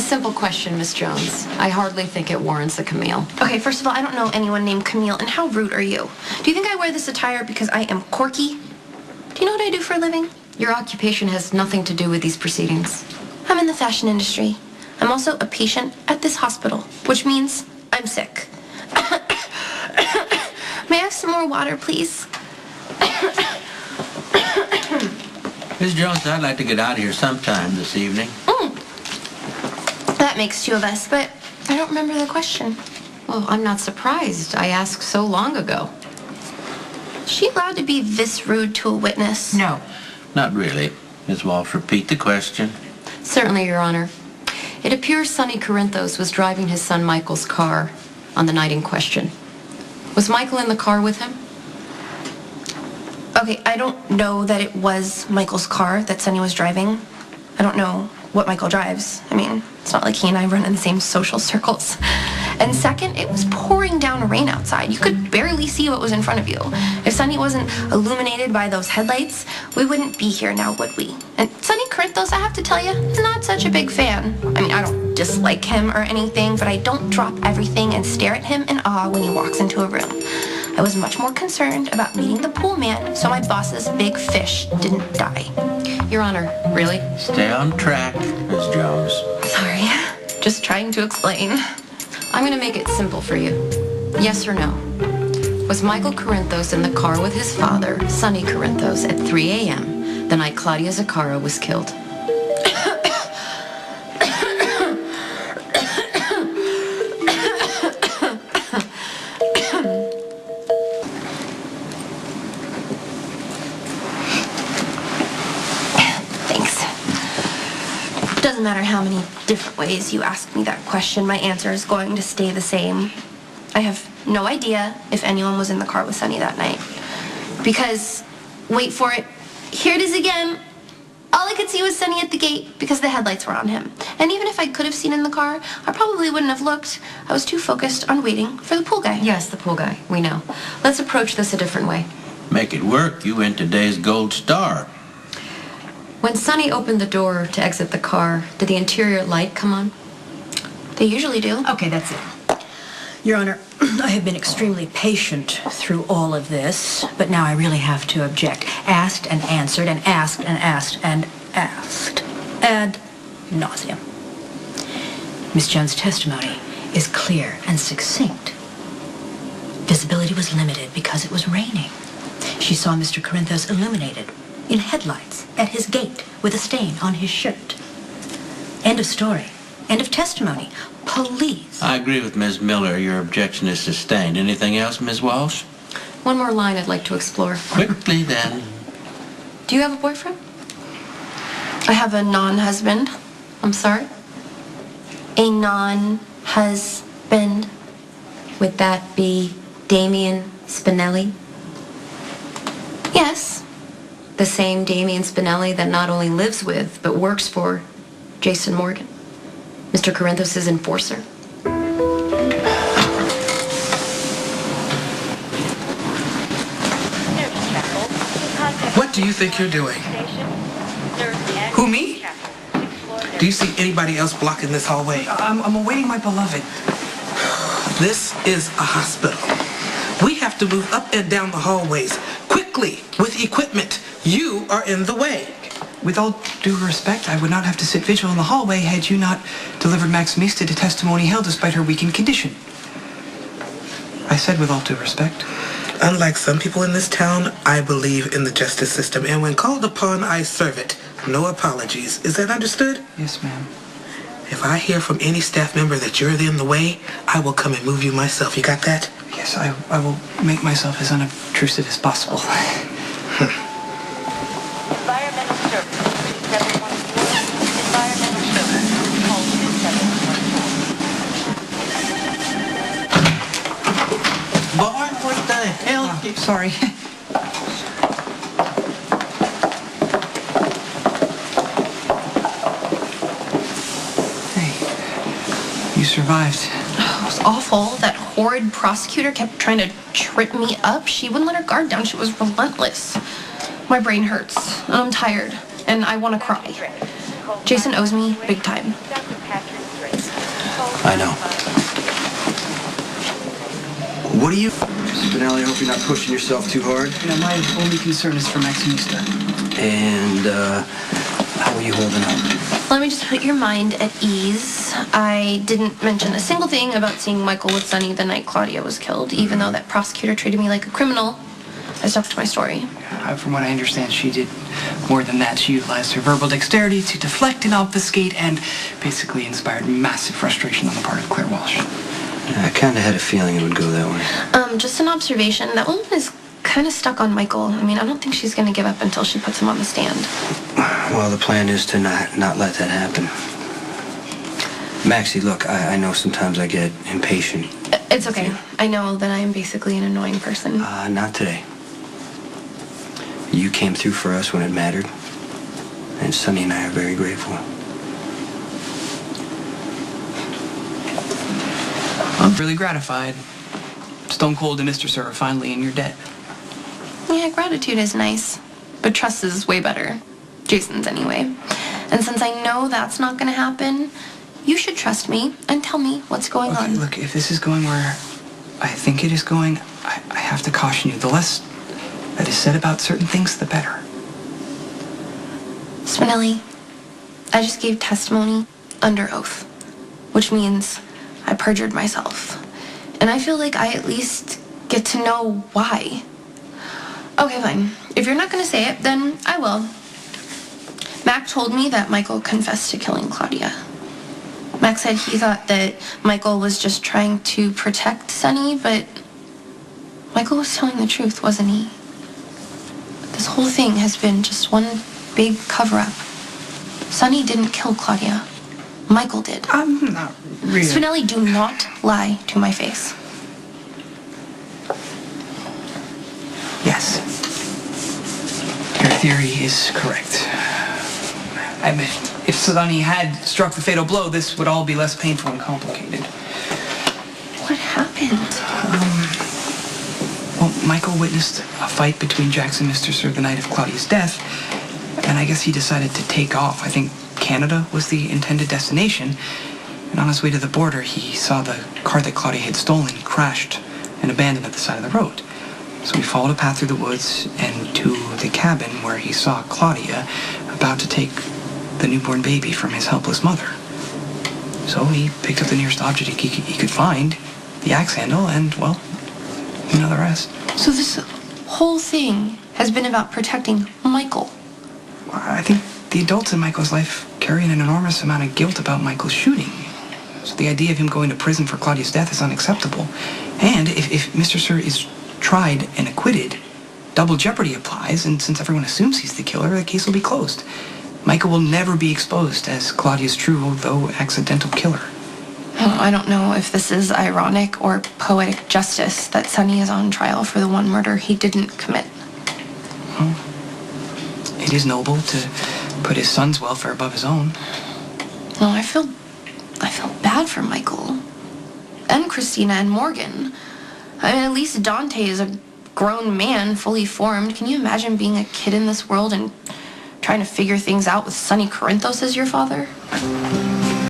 simple question, Miss Jones. I hardly think it warrants a Camille. Okay, first of all, I don't know anyone named Camille, and how rude are you? Do you think I wear this attire because I am quirky? Do you know what I do for a living? Your occupation has nothing to do with these proceedings. I'm in the fashion industry. I'm also a patient at this hospital, which means I'm sick. May I have some more water, please? Miss Jones, I'd like to get out of here sometime this evening. That makes two of us, but I don't remember the question. Well, I'm not surprised. I asked so long ago. Is she allowed to be this rude to a witness? No. Not really. Ms. Walsh, repeat the question. Certainly, Your Honor. It appears Sonny Corinthos was driving his son Michael's car on the night in question. Was Michael in the car with him? Okay, I don't know that it was Michael's car that Sonny was driving. I don't know what Michael drives. I mean, it's not like he and I run in the same social circles. And second, it was pouring down rain outside. You could barely see what was in front of you. If Sonny wasn't illuminated by those headlights, we wouldn't be here now, would we? And Sonny Corinthos, I have to tell you, is not such a big fan. I mean, I don't dislike him or anything, but I don't drop everything and stare at him in awe when he walks into a room. I was much more concerned about meeting the pool man so my boss's big fish didn't die. Your Honor, really? Stay on track, Ms. Jones. Sorry, just trying to explain. I'm going to make it simple for you. Yes or no? Was Michael Corinthos in the car with his father, Sonny Corinthos, at 3 a.m. the night Claudia Zaccaro was killed? Doesn't matter how many different ways you ask me that question, my answer is going to stay the same. I have no idea if anyone was in the car with Sonny that night. Because, wait for it, here it is again. All I could see was Sonny at the gate because the headlights were on him. And even if I could have seen in the car, I probably wouldn't have looked. I was too focused on waiting for the pool guy. Yes, the pool guy. We know. Let's approach this a different way. Make it work. You win today's gold star. When Sonny opened the door to exit the car, did the interior light come on? They usually do. Okay, that's it. Your Honor, I have been extremely patient through all of this, but now I really have to object. Asked and answered and asked and asked and asked. Ad nauseum. Miss Jones' testimony is clear and succinct. Visibility was limited because it was raining. She saw Mr. Corinthos illuminated in headlights at his gate with a stain on his shirt. End of story. End of testimony. Police. I agree with Ms. Miller. Your objection is sustained. Anything else, Ms. Walsh? One more line I'd like to explore. Quickly, then. Do you have a boyfriend? I have a non-husband. I'm sorry? A non-husband. Would that be Damien Spinelli? Yes. The same Damien Spinelli that not only lives with, but works for Jason Morgan, Mr. Corinthos' enforcer. What do you think you're doing? Who, me? Do you see anybody else blocking this hallway? I'm awaiting my beloved. This is a hospital. We have to move up and down the hallways quickly with equipment. You are in the way. With all due respect, I would not have to sit vigil in the hallway had you not delivered Maxie to testimony held despite her weakened condition. I said with all due respect. Unlike some people in this town, I believe in the justice system, and when called upon, I serve it. No apologies. Is that understood? Yes, ma'am. If I hear from any staff member that you're in the way, I will come and move you myself. You got that? Yes, I will make myself as unobtrusive as possible. Environmental service, 3714. Environmental service, call 2714. Boy, what the hell? Sorry. Hey, you survived. Oh, it was awful. That horrid prosecutor kept trying to trip me up. She wouldn't let her guard down. She was relentless. My brain hurts, and I'm tired, and I want to cry. Jason owes me big time. Dr. Patrick I know. What do you... Spinelli, I hope you're not pushing yourself too hard. My only concern is for Maxie. And, how are you holding up? Let me just put your mind at ease. I didn't mention a single thing about seeing Michael with Sonny the night Claudia was killed, even though that prosecutor treated me like a criminal. I stuck to my story. From what I understand, she did more than that. She utilized her verbal dexterity to deflect and obfuscate and basically inspired massive frustration on the part of Claire Walsh. I kind of had a feeling it would go that way. Just an observation. That woman is kind of stuck on Michael. I mean, I don't think she's going to give up until she puts him on the stand. Well, the plan is to not let that happen. Maxie, look, I know sometimes I get impatient. It's okay. I know that I am basically an annoying person. Not today. You came through for us when it mattered, and Sonny and I are very grateful. I'm really gratified. Stone Cold and Mr. Sir are finally in your debt. Yeah, gratitude is nice, but trust is way better. Jason's anyway. And since I know that's not going to happen, you should trust me and tell me what's going on. Look, if this is going where I think it is going, I have to caution you. The less that is said about certain things, the better. Spinelli, I just gave testimony under oath, which means I perjured myself. And I feel like I at least get to know why. Okay, fine. If you're not going to say it, then I will. Mac told me that Michael confessed to killing Claudia. Mac said he thought that Michael was just trying to protect Sonny, but Michael was telling the truth, wasn't he? This whole thing has been just one big cover-up. Sonny didn't kill Claudia. Michael did. I'm not really... Spinelli, do not lie to my face. Yes. Your theory is correct. I mean, if Sonny had struck the fatal blow, this would all be less painful and complicated. What happened? Well, Michael witnessed a fight between Jackson and Mr. Sir the night of Claudia's death, and I guess he decided to take off. I think Canada was the intended destination, and on his way to the border, he saw the car that Claudia had stolen crashed and abandoned at the side of the road. So he followed a path through the woods and to the cabin where he saw Claudia about to take the newborn baby from his helpless mother. So he picked up the nearest object he could find, the axe handle, and, well, you know the rest. So this whole thing has been about protecting Michael. I think the adults in Michael's life carry an enormous amount of guilt about Michael's shooting. So the idea of him going to prison for Claudia's death is unacceptable. And if Mr. Sir is tried and acquitted, double jeopardy applies, and since everyone assumes he's the killer, the case will be closed. Michael will never be exposed as Claudia's true, though accidental, killer. Well, I don't know if this is ironic or poetic justice that Sonny is on trial for the one murder he didn't commit. Well, it is noble to put his son's welfare above his own. No, I feel bad for Michael. And Christina and Morgan. I mean, at least Dante is a grown man, fully formed. Can you imagine being a kid in this world and trying to figure things out with Sonny Corinthos as your father?